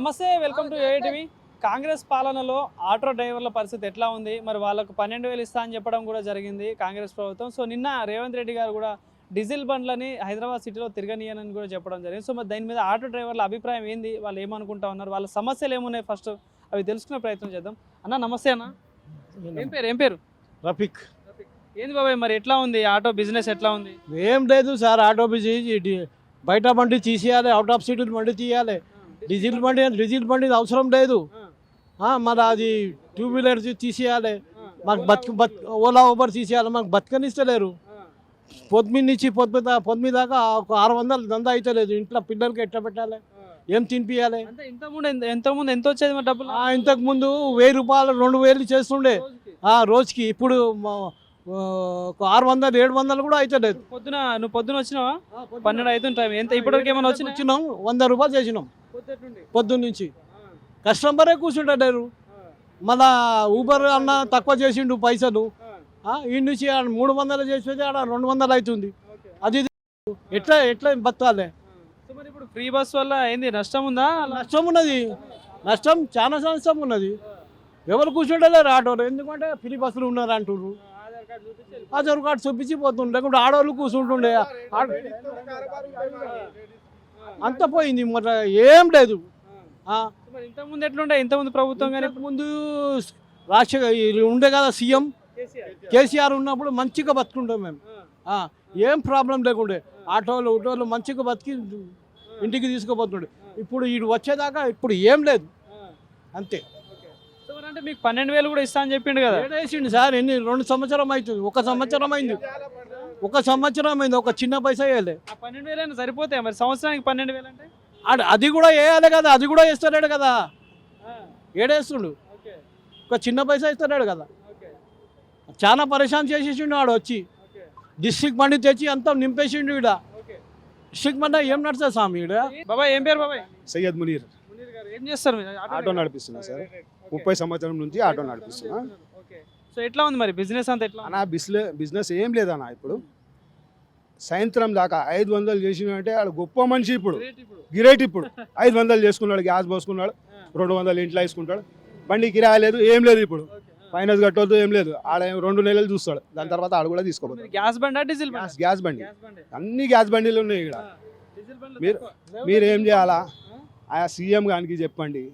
నమస్తే, welcome to ఏఐటీవీ. Congress పాలనలో auto డ్రైవర్ల పరిస్థితి ఎట్లా ఉంది? మరి వాళ్ళకు 12,000 ఇస్తా అని చెప్పడం కూడా జరిగింది కాంగ్రెస్ ప్రభుత్వం. సో నిన్న రేవంత్ రెడ్డి గారు కూడా డీజిల్ బండ్లని హైదరాబాద్ సిటీలో తిరగనీయనని కూడా చెప్పడం జరిగింది. సో మరి దాని మీద ఆటో డ్రైవర్ల అభిప్రాయం ఏంది, వాళ్ళు ఏమనుకుంటా ఉన్నారు, వాళ్ళ సమస్యలు ఏమున్నాయి, ఫస్ట్ అవి తెలుసుకునే ప్రయత్నం చేద్దాం. అన్న నమస్తే. అన్న ఏం పేరు? రఫీక్. ఏంది బాబాయ్, మరి ఎట్లా ఉంది ఆటో బిజినెస్, ఎట్లా ఉంది? ఏం లేదు సార్, ఆటో బిజినెస్ బయట బండి తీసేయాలి, అవుట్ ఆఫ్ సిటీ బండి తీయాలి. డీజిల్ బండి అవసరం లేదు. మరి అది 2 వీలర్స్ తీసేయాలి, మాకు ఓలా ఊబర్ తీసేయాలి, మాకు బతకనిస్తలేరు. పొద్దుమీద నుంచి పొద్దుమీద దాకా ఒక 600 దందా అయితే లేదు. ఇంట్లో పిల్లలకి ఎట్లా పెట్టాలి, ఏం తినిపియాలి? ఇంతకుముందు ఎంత వచ్చేది మరి డబ్బులు? ఇంతకుముందు 1000 రూపాయలు 2000 చేస్తుండే రోజుకి. ఇప్పుడు 600 700 కూడా అయితే లేదు. నువ్వు పొద్దున వచ్చినావా? 12 అవుతుంది టైం. ఎంత ఇప్పటివరకు ఏమైనా వచ్చినాం? 100 రూపాయలు చేసినాం పొద్దున్న నుంచి. కస్టమరే కూర్చుంటారు. మళ్ళా ఊబర్ అన్న తక్కువ చేసిండు పైసలు. ఈ నుంచి 300 చేసేది ఆడ 200 అవుతుంది. అది ఎట్లా బతకాలి? ఇప్పుడు ఫ్రీ బస్ వల్ల ఏంది నష్టం ఉందా? నష్టం ఉన్నది, చాలా నష్టం ఉన్నది. ఎవరు కూర్చుంటలేరు ఆటోలు, ఎందుకంటే ఫ్రీ బస్సులు ఉన్నారు అంటున్నారు. ఆధార్ కార్డు చూపించి పోతుండే, లేకుంటే ఆడవాళ్ళు కూర్చుంటుండే. అంత పోయింది, మరి ఏం లేదు. ఇంతకుముందు ఎట్లుండే? ఇంతకుముందు ప్రభుత్వం కానీ ముందు రాజశేఖర్ ఉండే కదా సీఎం, కేసీఆర్ ఉన్నప్పుడు మంచిగా బతుకుంటాం మేము. ఏం ప్రాబ్లం లేకుండే. ఆటోలు మంచిగా బతికి ఇంటికి తీసుకుపోతుండే. ఇప్పుడు వీడు వచ్చేదాకా ఇప్పుడు ఏం లేదు, అంతే. అంటే మీకు 12,000 కూడా ఇస్తా అని చెప్పిండు కదా? వేసిండు సార్. 2 సంవత్సరం అవుతుంది. 1 సంవత్సరం అయింది. 1 సంవత్సరం అయింది. ఒక చిన్న పైసా వేయలే. 12,000 సరిపోతాయి మరి సంవత్సరానికి? 12,000 అంటే అది కూడా వేయాలి కదా, అది కూడా ఇస్తున్నాడు కదా. ఏడేస్తుండు, ఒక చిన్న పైసా ఇస్తున్నాడు కదా. చాలా పరేషాన్ చేసేసిండు ఆడు వచ్చి. డిస్ట్రిక్ట్ బండి తెచ్చి అంతా నింపేసిండు. ఈడ డిస్ట్రిక్ట్ బండి ఏం నడుస్తుంది స్వామి? ఈడ బాబాయ్ ఏం పేరు? బాబాయ్ సయ్యద్ మునీర్. ఏం చేస్తారు? Auto నడిపిస్తున్నా sir. 30 సంవత్సరం నుంచి ఆటో నడిపిస్తున్నా. సో ఎట్లా ఉంది మరి బిజినెస్ అంతా? ఎట్లా అన్న బిజినెస్ ఏం లేదన్న. ఇప్పుడు సాయంత్రం దాకా 500 చేసినంటే ఆడు గొప్ప మనిషి. ఇప్పుడు గిరేట్. ఇప్పుడు 500 చేసుకున్నాడు, గ్యాస్ పోసుకున్నాడు, 200 ఇంట్లో వేసుకుంటాడు. బండి కిరాయి లేదు, ఏం లేదు. ఇప్పుడు ఫైనాన్స్ కట్టవద్దు, ఏం లేదు. ఆడ 2 నెలలు చూస్తాడు, దాని తర్వాత ఆడు కూడా తీసుకోపోతాడు. గ్యాస్ బండి, డీజిల్ గ్యాస్ బండి, అన్ని గ్యాస్ బండిలు ఉన్నాయి ఇక్కడ. మీరు ఏం చేయాలా? ఆ సీఎం గానికి చెప్పండి,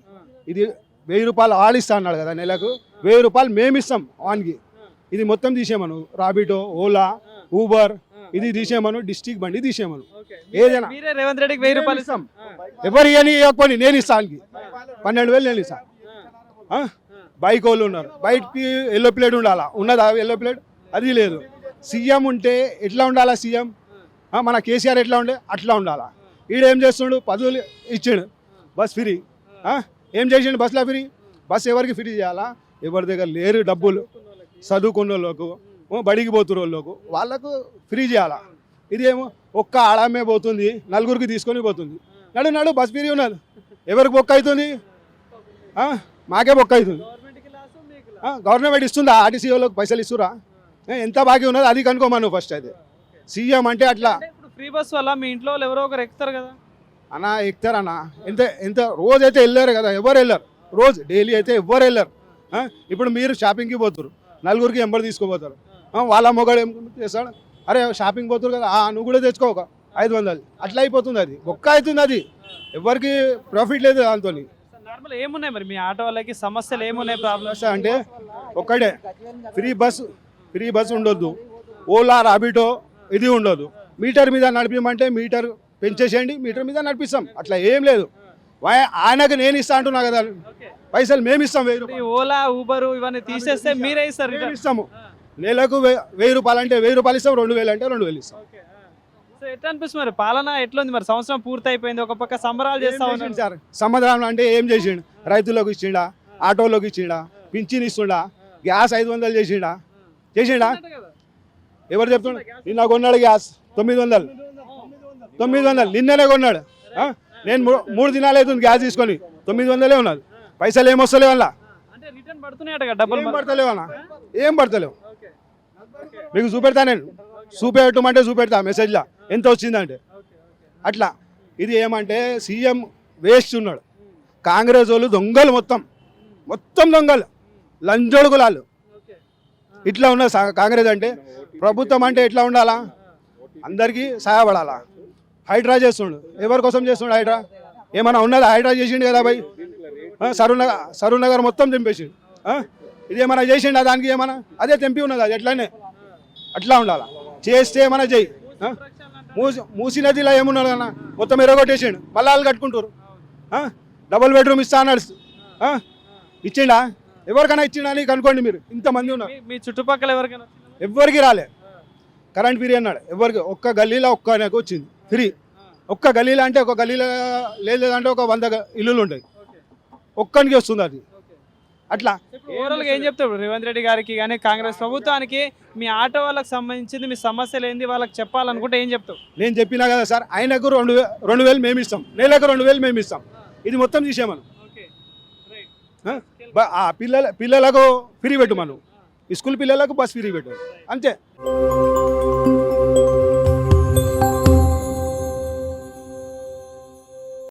ఇది 1000 రూపాయలు ఆడిస్తా అన్నాడు కదా నెలకు. 1000 రూపాయలు మేమిస్తాం వానికి. ఇది మొత్తం తీసేయమను. రాబిటో, ఓలా, ఊబర్ ఇది తీసేయమను. డిస్ట్రిక్ట్ బండి తీసేయమను. ఏదైనా రేవంత్ రెడ్డికి 1000 రూపాయలు ఇస్తాం. ఎవరు ఇవ్వకపోయి నేను ఇస్తాను. 12,000 నేను ఇస్తాను. బైక్ వాళ్ళు ఉన్నారు, బైక్కి ఎల్లో ప్లేట్ ఉండాలా. ఉన్నదా ఎల్లో ప్లేట్? అది లేదు. సీఎం ఉంటే ఎట్లా ఉండాలా? సీఎం మన కేసీఆర్ ఎట్లా ఉండే అట్లా ఉండాలా. ఈడేం చేస్తుండు? 10,000 ఇచ్చాడు బస్ ఫ్రీ. ఏం చేసిండు బస్సులో ఫ్రీ? బస్ ఎవరికి ఫ్రీ చేయాలా? ఎవరి దగ్గర లేరు డబ్బులు, చదువుకున్న వాళ్ళకు, బడికి పోతున్న వాళ్ళకు, వాళ్ళకు ఫ్రీ చేయాలా. ఇదేమో ఒక్క ఆడమే పోతుంది, 4గురికి తీసుకొని పోతుంది. నడు బస్ ఫ్రీ ఉన్నది. ఎవరికి బొక్క అవుతుంది? మాకే బొక్క అవుతుంది. గవర్నమెంట్ ఇస్తుందా? ఆర్టీసీ వాళ్ళకి పైసలు ఇస్తురా? ఎంత బాకీ ఉన్నది అది కనుక్కోమను ఫస్ట్. అయితే సీఎం అంటే అట్లా. ఫ్రీ బస్ వల్ల మీ ఇంట్లో ఎవరో ఒకరు ఎక్కుతారు కదా అన్న? ఎక్కుతారన్న. ఎంత రోజు అయితే వెళ్ళారు కదా, ఎవరు వెళ్ళారు? రోజు డైలీ అయితే ఎవరు వెళ్ళారు. ఇప్పుడు మీరు షాపింగ్కి పోతారు, 4గురికి ఎంబడి తీసుకోపోతారు. వాళ్ళ మొగాడు ఏం చేస్తాడు? అరే షాపింగ్ పోతారు కదా, నువ్వు కూడా తెచ్చుకో 500. అట్లా అయిపోతుంది. అది ఒక్క అవుతుంది. అది ఎవరికి ప్రాఫిట్ లేదు దాంతో. నార్మల్ ఏమున్నాయి మరి మీ ఆటో వాళ్ళకి సమస్యలు ఏమున్నాయి, ప్రాబ్లమ్స్ అంటే? ఒక్కడే ఫ్రీ బస్ ఉండొద్దు, ఓలా రాబిటో ఇది ఉండదు. మీటర్ మీద నడిపిమంటే మీటర్ పెంచేసేయండి, మీటర్ మీద నడిపిస్తాం. అట్లా ఏం లేదు. ఆయనకు నేను ఇస్తా అంటున్నా కదా, పైసలు మేము ఇస్తాం. 1000 రూపాయలు ఓలా ఊబర్ ఇవన్నీ తీసేస్తే మీరే ఇస్తారు. ఇస్తాము. నెలకు 1000 రూపాయలు అంటే 1000 రూపాయలు ఇస్తాం, 2000 అంటే 2000 ఇస్తాం. సో ఎట్లా అనిపిస్తుంది మరి పాలన ఎట్లుంది? మరి సంవత్సరం పూర్తి అయిపోయింది, ఒక పక్క సంబరాలు చేస్తా ఉన్నాడు సార్. సంబరాలు అంటే ఏం చేసిండు? రైతులకు ఇచ్చిండా, ఆటోలోకి ఇచ్చిండా, పింఛన్ ఇస్తుండా, గ్యాస్ 500 చేసిండా? ఎవరు చెప్తుండ? నిన్న కొన్నాడు గ్యాస్ 900 నిన్ననే కొన్నాడు. నేను 3 దినాలు అవుతుంది గ్యాస్ తీసుకొని. 900 ఉన్నది. పైసలు ఏమొస్తలేవు అలా. ఏం పడతలేవు అన్న, ఏం పడతలేవు. మీకు చూపెడతా, నేను చూపెట్టమంటే చూపెడతా మెసేజ్లో ఎంత వచ్చిందంటే. అట్లా ఇది ఏమంటే సీఎం వేస్ట్ ఉన్నాడు. కాంగ్రెస్ వాళ్ళు దొంగలు మొత్తం దొంగలు లంజోడుగులాలు ఇట్లా ఉన్న కాంగ్రెస్ అంటే ప్రభుత్వం అంటే ఎట్లా ఉండాలా అందరికీ సహాయపడాలా హైడ్రా చేస్తుండు ఎవరి కోసం చేస్తుండు హైడ్రా ఏమైనా ఉన్నదా హైడ్రా చేసిండు కదా భయ్ సరూర్ నగర్ మొత్తం తెంపేసిండు ఇది ఏమైనా చేసిండు దానికి ఏమైనా అదే తెంపి ఉన్నది అది ఎట్లానే అట్లా ఉండాలా చేస్తే ఏమైనా చెయ్యి మూసి నదిలో ఏమున్నాడు అన్న మొత్తం ఎరగొట్టేసిండు మళ్ళీ కట్టుకుంటారు డబుల్ బెడ్రూమ్ ఇస్తా అన్నాడు ఇచ్చిండా ఎవరికైనా ఇచ్చిండా అని కనుక్కోండి మీరు ఇంతమంది ఉన్నారు మీ చుట్టుపక్కల ఎవరికైనా వచ్చిందా? ఎవ్వరికి రాలే కరెంట్ ఫ్రీ అన్నాడు ఎవరికి ఒక్క గల్లీలో ఒక్క వచ్చింది ఫ్రీ ఒక్క గల్లీలో అంటే ఒక గల్లీలో లేదంటే ఒక 100 ఇల్లులు ఉంటాయి ఒక్కనికి వస్తుంది అది అట్లా ఓవరాల్గా ఏం చెప్తారు రేవంత్ రెడ్డి గారికి కానీ కాంగ్రెస్ ప్రభుత్వానికి మీ ఆటో వాళ్ళకి సంబంధించింది మీ సమస్యలు ఏంది వాళ్ళకి చెప్పాలనుకుంటే ఏం చెప్తావు? నేను చెప్పినా కదా సార్ ఆయనకు 2,000 మేము ఇస్తాం నెలకు 2,000 మేము ఇస్తాం ఇది మొత్తం తీసేమను ఆ పిల్లలకు ఫ్రీ పెట్టు మనం స్కూల్ పిల్లలకు బస్ ఫ్రీ పెట్టు అంతే.